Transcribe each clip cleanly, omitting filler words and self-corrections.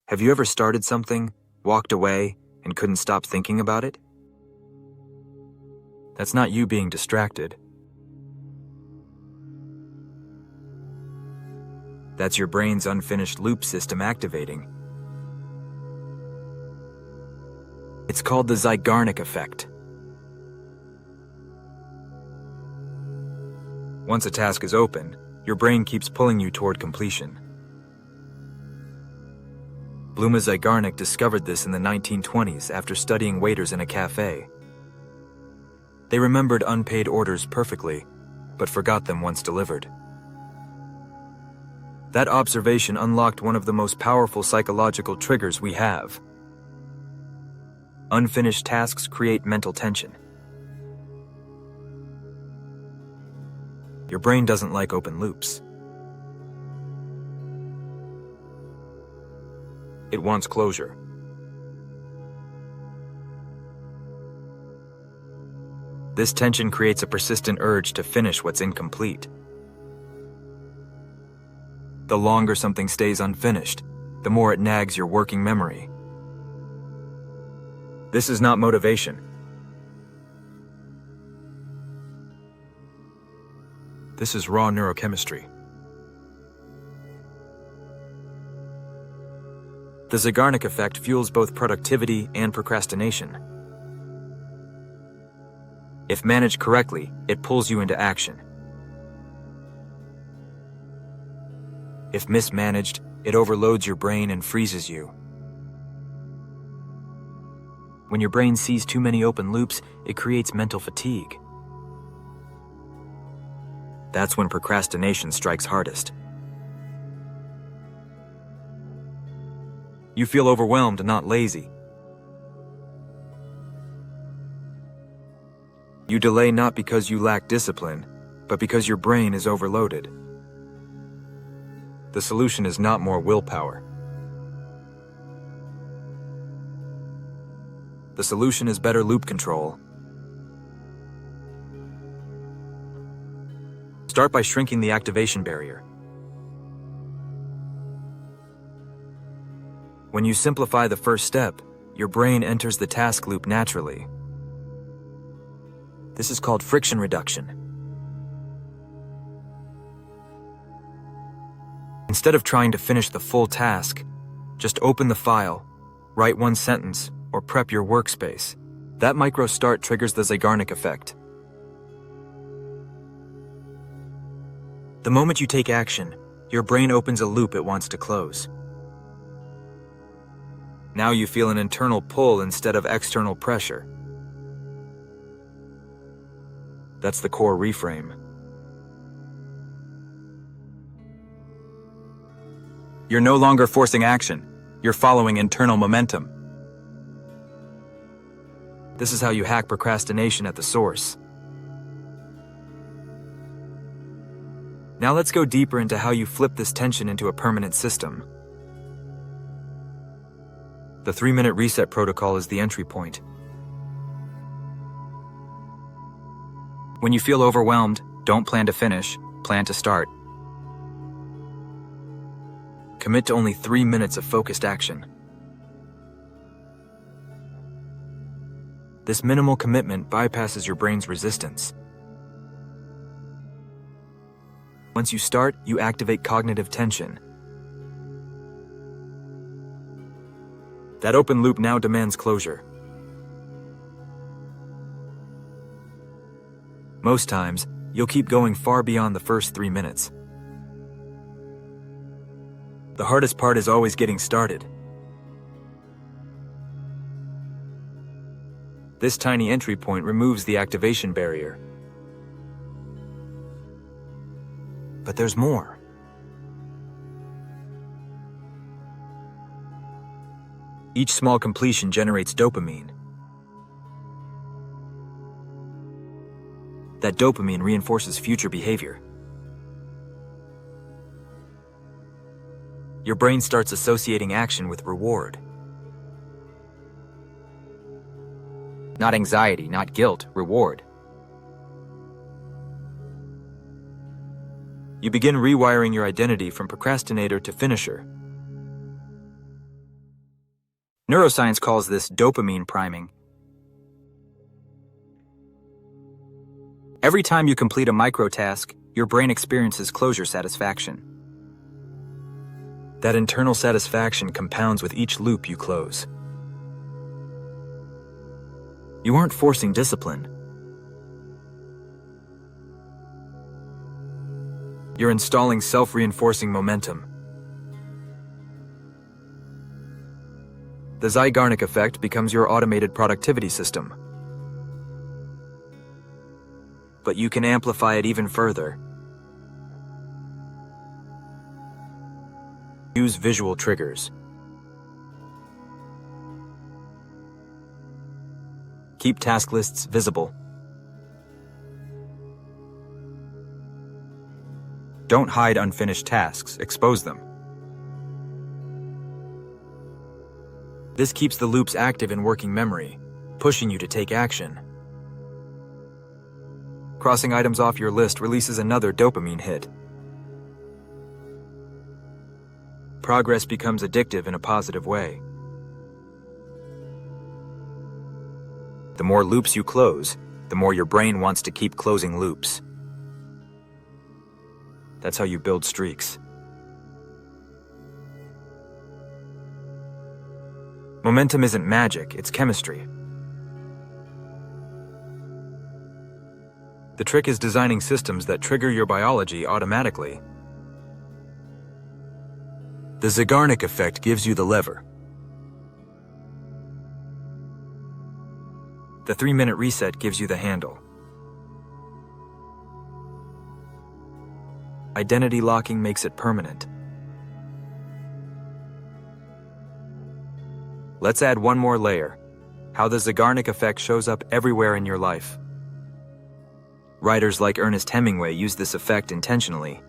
Have you ever started something, walked away, and couldn't stop thinking about it? That's not you being distracted. That's your brain's unfinished loop system activating. It's called the Zeigarnik effect. Once a task is open, your brain keeps pulling you toward completion. Bluma Zeigarnik discovered this in the 1920s after studying waiters in a cafe. They remembered unpaid orders perfectly, but forgot them once delivered. That observation unlocked one of the most powerful psychological triggers we have. Unfinished tasks create mental tension. Your brain doesn't like open loops. It wants closure. This tension creates a persistent urge to finish what's incomplete. The longer something stays unfinished, the more it nags your working memory. This is not motivation. This is raw neurochemistry. The Zeigarnik effect fuels both productivity and procrastination. If managed correctly, it pulls you into action. If mismanaged, it overloads your brain and freezes you. When your brain sees too many open loops, it creates mental fatigue. That's when procrastination strikes hardest. You feel overwhelmed, not lazy. You delay not because you lack discipline, but because your brain is overloaded. The solution is not more willpower. The solution is better loop control. Start by shrinking the activation barrier. When you simplify the first step, your brain enters the task loop naturally. This is called friction reduction. Instead of trying to finish the full task, just open the file, write one sentence, or prep your workspace. That micro start triggers the Zeigarnik effect. The moment you take action, your brain opens a loop it wants to close. Now you feel an internal pull instead of external pressure. That's the core reframe. You're no longer forcing action. You're following internal momentum. This is how you hack procrastination at the source. Now let's go deeper into how you flip this tension into a permanent system. The 3-minute reset protocol is the entry point. When you feel overwhelmed, don't plan to finish, plan to start. Commit to only 3 minutes of focused action. This minimal commitment bypasses your brain's resistance. Once you start, you activate cognitive tension. That open loop now demands closure. Most times, you'll keep going far beyond the first 3 minutes. The hardest part is always getting started. This tiny entry point removes the activation barrier. But there's more. Each small completion generates dopamine. That dopamine reinforces future behavior. Your brain starts associating action with reward. Not anxiety, not guilt, reward. You begin rewiring your identity from procrastinator to finisher. Neuroscience calls this dopamine priming. Every time you complete a microtask, your brain experiences closure satisfaction. That internal satisfaction compounds with each loop you close. You aren't forcing discipline. You're installing self-reinforcing momentum. The Zeigarnik effect becomes your automated productivity system. But you can amplify it even further. Use visual triggers. Keep task lists visible. Don't hide unfinished tasks, expose them. This keeps the loops active in working memory, pushing you to take action. Crossing items off your list releases another dopamine hit. Progress becomes addictive in a positive way. The more loops you close, the more your brain wants to keep closing loops. That's how you build streaks. Momentum isn't magic, it's chemistry. The trick is designing systems that trigger your biology automatically. The Zeigarnik effect gives you the lever. The 3-minute reset gives you the handle. Identity locking makes it permanent. Let's add one more layer: how the Zeigarnik effect shows up everywhere in your life. Writers like Ernest Hemingway used this effect intentionally.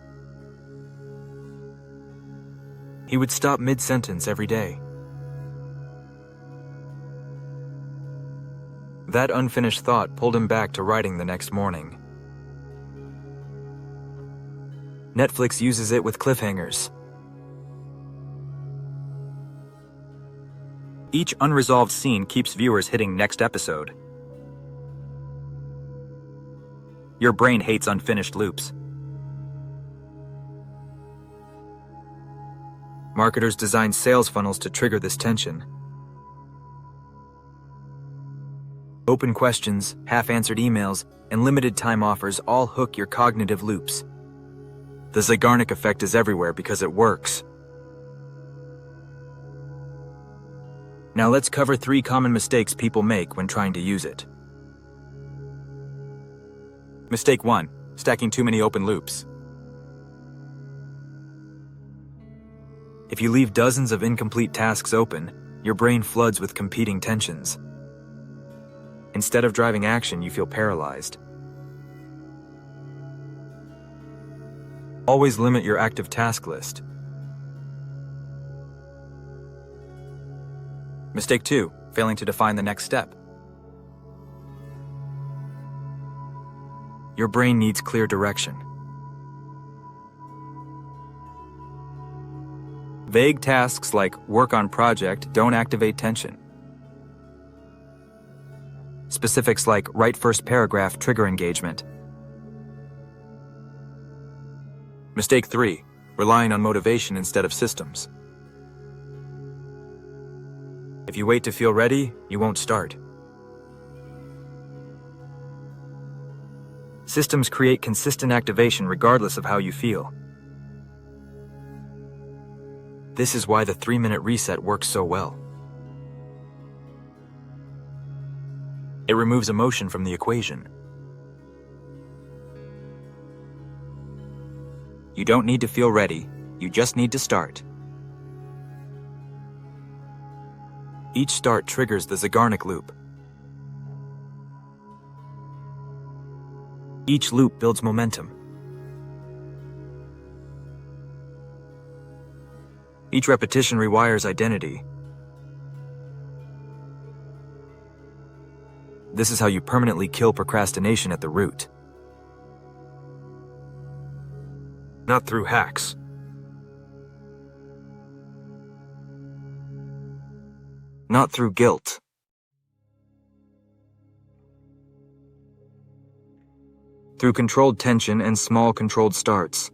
He would stop mid-sentence every day. That unfinished thought pulled him back to writing the next morning. Netflix uses it with cliffhangers. Each unresolved scene keeps viewers hitting next episode. Your brain hates unfinished loops. Marketers design sales funnels to trigger this tension. Open questions, half-answered emails, and limited-time offers all hook your cognitive loops. The Zeigarnik effect is everywhere because it works. Now let's cover 3 common mistakes people make when trying to use it. Mistake 1: stacking too many open loops. If you leave dozens of incomplete tasks open, your brain floods with competing tensions. Instead of driving action, you feel paralyzed. Always limit your active task list. Mistake 2: failing to define the next step. Your brain needs clear direction. Vague tasks like work on project don't activate tension. Specifics like write first paragraph trigger engagement. Mistake 3: relying on motivation instead of systems. If you wait to feel ready, you won't start. Systems create consistent activation regardless of how you feel. This is why the 3-minute reset works so well. It removes emotion from the equation. You don't need to feel ready, you just need to start. Each start triggers the Zeigarnik loop. Each loop builds momentum. Each repetition rewires identity. This is how you permanently kill procrastination at the root. Not through hacks. not through guilt. Through controlled tension and small controlled starts.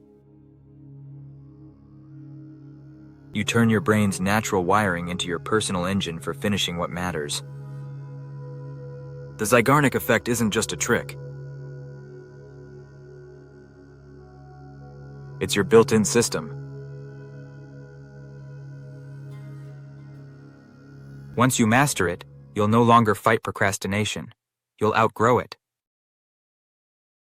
You turn your brain's natural wiring into your personal engine for finishing what matters. The Zeigarnik effect isn't just a trick. It's your built-in system. Once you master it, you'll no longer fight procrastination. You'll outgrow it.